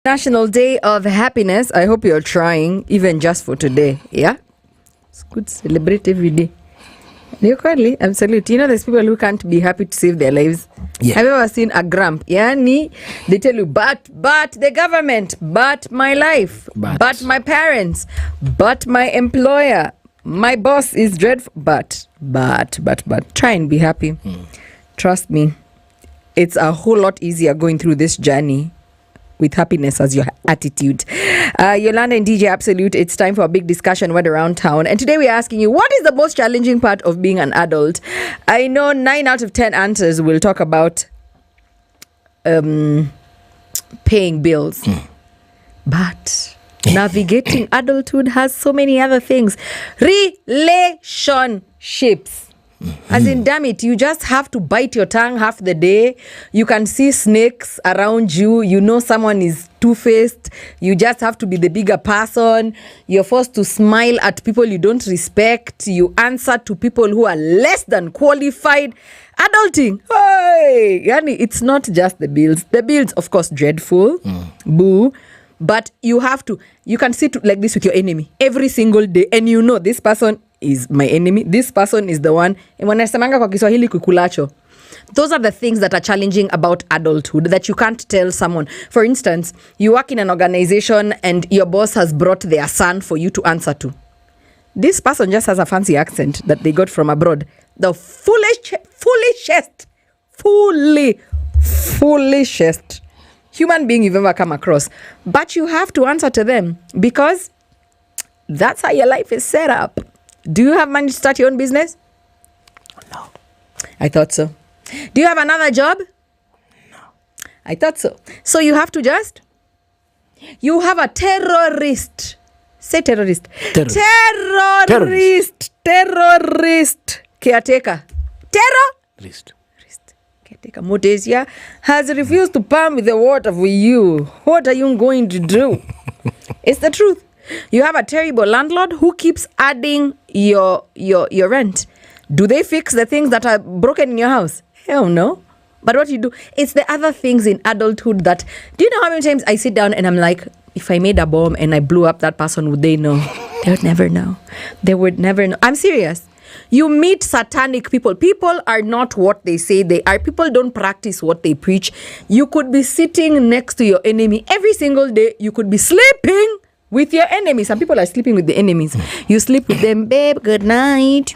National Day of Happiness. I hope you're trying, even just for today. Yeah? It's good to celebrate every day. Currently, absolutely. You know, there's people who can't be happy to save their lives. Yeah. Have you ever seen a grump? Yani, they tell you, but the government, but my life, but my parents, but my employer, my boss is dreadful. But. Try and be happy. Trust me. It's a whole lot easier going through this journey with happiness as your attitude. Yolanda and DJ Absolute, it's time for a big discussion word around town. And today we're asking you, what is the most challenging part of being an adult? I know 9 out of 10 answers will talk about paying bills. But navigating adulthood has so many other things. Relationships. As in, damn it, you just have to bite your tongue half the day. You can see snakes around you. You know someone is two-faced. You just have to be the bigger person. You're forced to smile at people you don't respect. You answer to people who are less than qualified. Adulting, hey! Yani, it's not just the bills. The bills, of course, dreadful. Boo. But you can sit like this with your enemy every single day. And you know this person is my enemy. This person is the one. And when nasemanga kwa Kiswahili kukulacho. Those are the things that are challenging about adulthood that you can't tell someone. For instance, you work in an organization and your boss has brought their son for you to answer to. This person just has a fancy accent that they got from abroad. The foolishest human being you've ever come across. But you have to answer to them because that's how your life is set up. Do you have money to start your own business? No. I thought so. Do you have another job? No. I thought so. So you have to you have a terrorist. Say terrorist. Terrorist. Caretaker. Terrorist. Caretaker. Motesia has refused to pump the water for you. What are you going to do? It's the truth. You have a terrible landlord who keeps adding your rent. Do they fix the things that are broken in your house? Hell no. But what you do, it's the other things in adulthood that, do you know how many times I sit down and I'm like, if I made a bomb and I blew up that person, would they know? They would never know. They would never know. I'm serious. You meet satanic people. People are not what they say they are. People don't practice what they preach. You could be sitting next to your enemy every single day. You could be sleeping with your enemies. Some people are sleeping with the enemies. You sleep with them, babe, good night.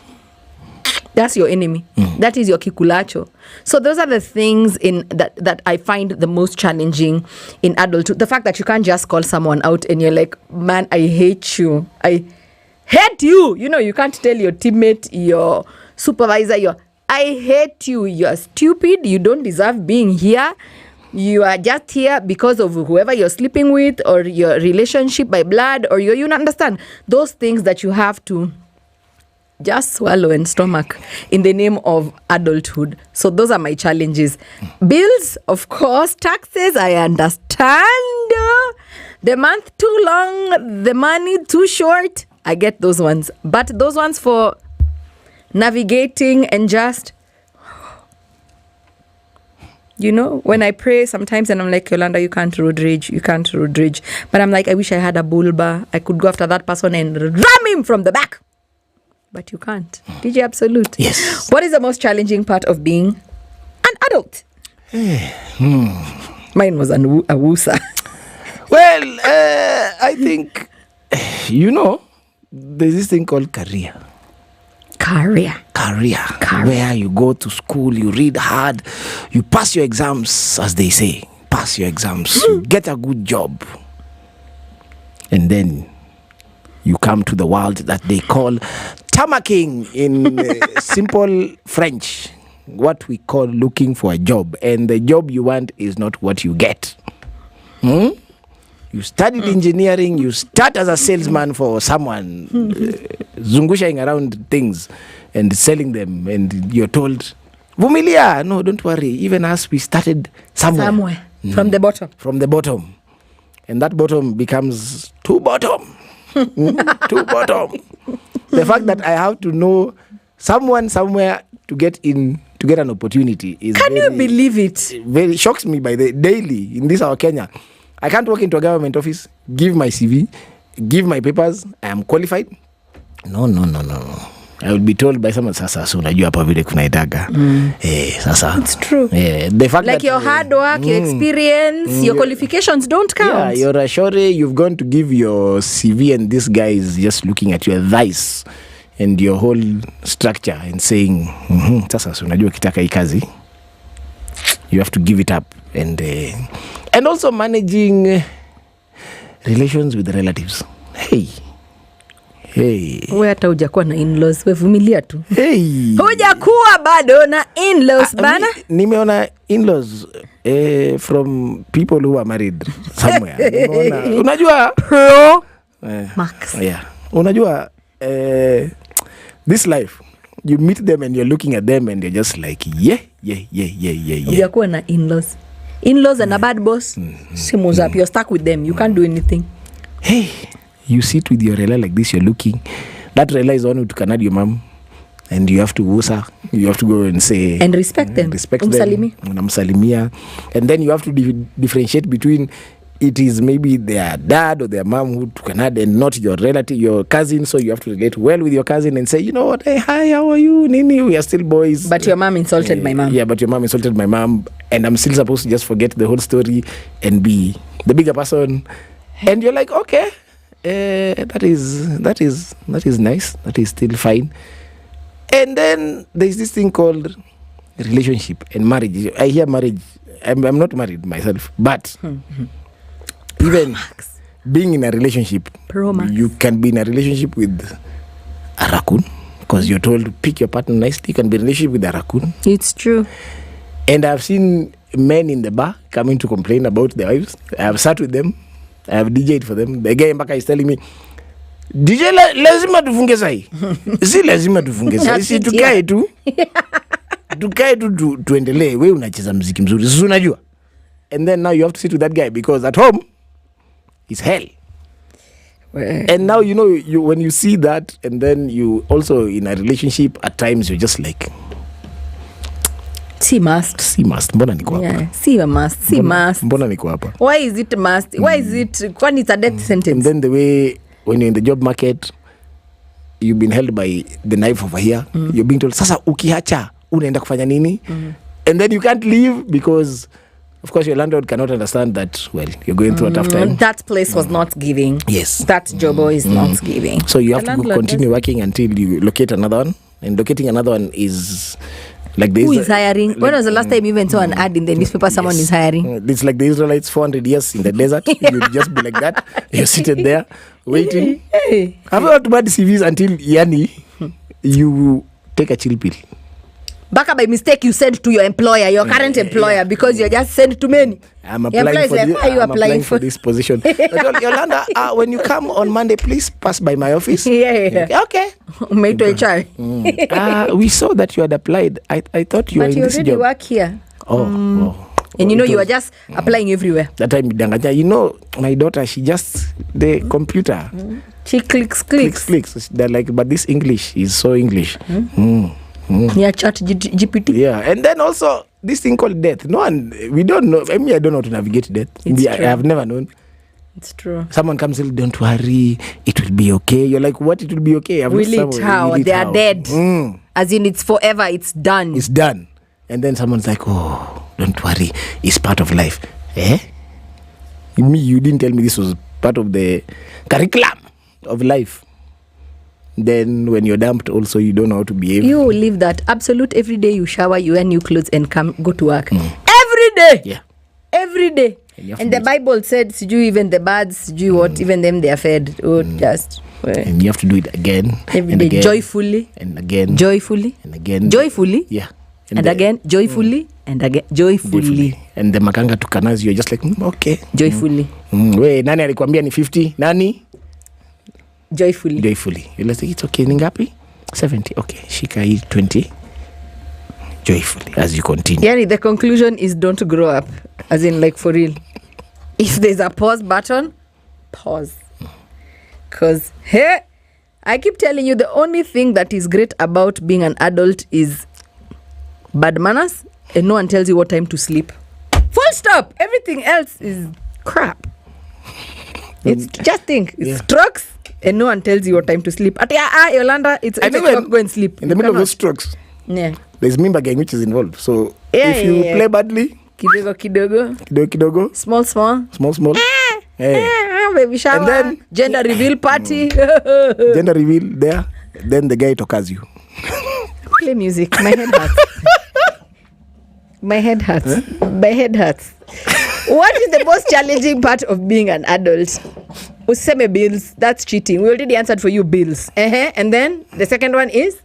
That's your enemy. That is your kikulacho. So those are the things in that I find the most challenging in adulthood. The fact that you can't just call someone out and you're like, man, I hate you. I hate you. You know, you can't tell your teammate, your supervisor, I hate you. You're stupid. You don't deserve being here. You are just here because of whoever you're sleeping with or your relationship by blood or you understand those things that you have to just swallow and stomach in the name of adulthood. So those are my challenges. Bills, of course. Taxes, I understand. The month too long, the money too short. I get those ones. But those ones for navigating and just, you know, when I pray sometimes and I'm like, Yolanda, you can't road rage. But I'm like, I wish I had a bulba. I could go after that person and ram him from the back. But you can't. DJ Absolute. Yes. What is the most challenging part of being an adult? Mine was a woosa. Well, I think, you know, there's this thing called career. Career. Where you go to school, you read hard, you pass your exams, as they say. Pass your exams, you get a good job. And then you come to the world that they call tamacking in simple French. What we call looking for a job. And the job you want is not what you get. You studied engineering, you start as a salesman for someone, zungushing around things and selling them. And you're told, Vumilia, no, don't worry. Even us, we started somewhere. From the bottom. From the bottom. And that bottom becomes too bottom. Too bottom. The fact that I have to know someone somewhere to get in, to get an opportunity is Can you believe it? Very shocks me by the daily in this our Kenya. I can't work into a government office, give my CV, give my papers, I am qualified. No. I will be told by someone, sasa so unajua hapa vile kunaitaga. Sasa. It's true. The fact like that your hard work, your experience, your qualifications don't count. Yeah, you're a shore, you've gone to give your CV and this guy is just looking at your thighs and your whole structure and saying, sasa so unajua kitaka hii kazi. You have to give it up. And also managing relations with relatives. Hey. We hata hujakuwa na in-laws, we vumilia tu. Hujakuwa bado na in-laws bana. Nimeona in-laws from people who are married somewhere. Unajua Pro Max. Yeah. Unajua this life, you meet them and you're looking at them and you're just like yeah. Hujakuwa na in-laws. In-laws and a bad boss. Simu's up. You're stuck with them. You can't do anything. Hey, you sit with your rela like this, you're looking. That rela is one who took your mom. And you have to wusa. You have to go and say... And respect them. Respect them. Unamsalimia. And then you have to differentiate between it is maybe their dad or their mom who took and not your relative, your cousin. So you have to relate well with your cousin and say, you know what, hey, hi, how are you? Nini, we are still boys. But your mom insulted my mom. Yeah, but your mom insulted my mom. And I'm still supposed to just forget the whole story and be the bigger person. And you're like, okay, that is nice. That is still fine. And then there's this thing called relationship and marriage. I hear marriage. I'm not married myself, but even being in a relationship, you can be in a relationship with a raccoon because you're told to pick your partner nicely. You can be in a relationship with a raccoon. It's true. And I've seen men in the bar coming to complain about their wives. I have sat with them. I have DJ'd for them. The guy Mbaka is telling me, DJ lazima tufunge sahi. Si lazima tufunge sahi. Si tukae tu. Tukae tu tuendelee. Wewe unacheza muziki mzuri. Sisi unajua. And then now you have to sit with that guy because at home it's hell. And now you know when you see that and then you also in a relationship at times you're just like See must. Mbona niko hapa? Yeah, see must. Mbona niko hapa? Why is it must? Why is it when it's a death sentence? And then the way when you're in the job market, you've been held by the knife over here. You're being told, sasa ukiacha, unaenda kufanya nini? And then you can't leave because, of course, your landlord cannot understand that, well, you're going through a tough time. That place was not giving. Yes. That job is not giving. So you have to continue working until you locate another one. And locating another one is... Like who is hiring? Like, when was the last time you even saw an ad in the newspaper someone is hiring? It's like the Israelites 400 years in the desert. You just be like that. You're seated there waiting. Have not bad CVs until you take a chill pill. Baka by mistake you send to your employer, your current employer, because you're just sent too many. I'm applying for this position. Yolanda, when you come on Monday, please pass by my office. Okay. Made to HR. We saw that you had applied. I thought you were in this job. But you already work here. And you are just applying everywhere. That time, my daughter, she just, the computer. She clicks. They're like, but this English is so English. Yeah, chat GPT. Yeah, and then also this thing called death. No one, we don't know. I mean, I don't know how to navigate death. I have never known. It's true. Someone comes and says, don't worry, it will be okay. You're like, what? It will be okay? Will it how? They are dead. As in, it's forever. It's done. It's done. And then someone's like, oh, don't worry. It's part of life. You didn't tell me this was part of the curriculum of life. Then when you're dumped also you don't know how to behave. You live that absolute every day you shower, you wear new clothes and go to work. Every day. Yeah. Every day. And the Bible said, even the birds, even them they are fed. Just. And you have to do it again. Every day. Again, joyfully. And again. Joyfully. And again. Joyfully. Yeah. And again, joyfully. And again, joyfully. And the makanga tukanas, you're just like, okay. Joyfully. We, nani alikuambia ni 50? Nani? Joyfully. You'll say, it's okay, ningapi? 70. Okay, shika hii 20. Joyfully, as you continue. Yeah, the conclusion is don't grow up. As in, like, for real. If there's a pause button, pause. Because, I keep telling you, the only thing that is great about being an adult is bad manners, and no one tells you what time to sleep. Full stop. Everything else is Crap. It's just think. It's strokes and no one tells you what time to sleep. Yolanda, it's 8 o'clock, go and sleep. In the middle of those strokes, there's member gang which is involved. So if you play badly, kidogo, small, baby shower, and then gender reveal party. Gender reveal there, then the guy talks you. Play music. My head hurts. My head hurts. What is the most challenging part of being an adult? Useme bills. That's cheating. We already answered for you, bills. And then the second one is?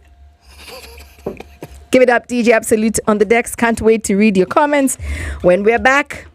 Give it up, DJ Absolute on the decks. Can't wait to read your comments when we're back.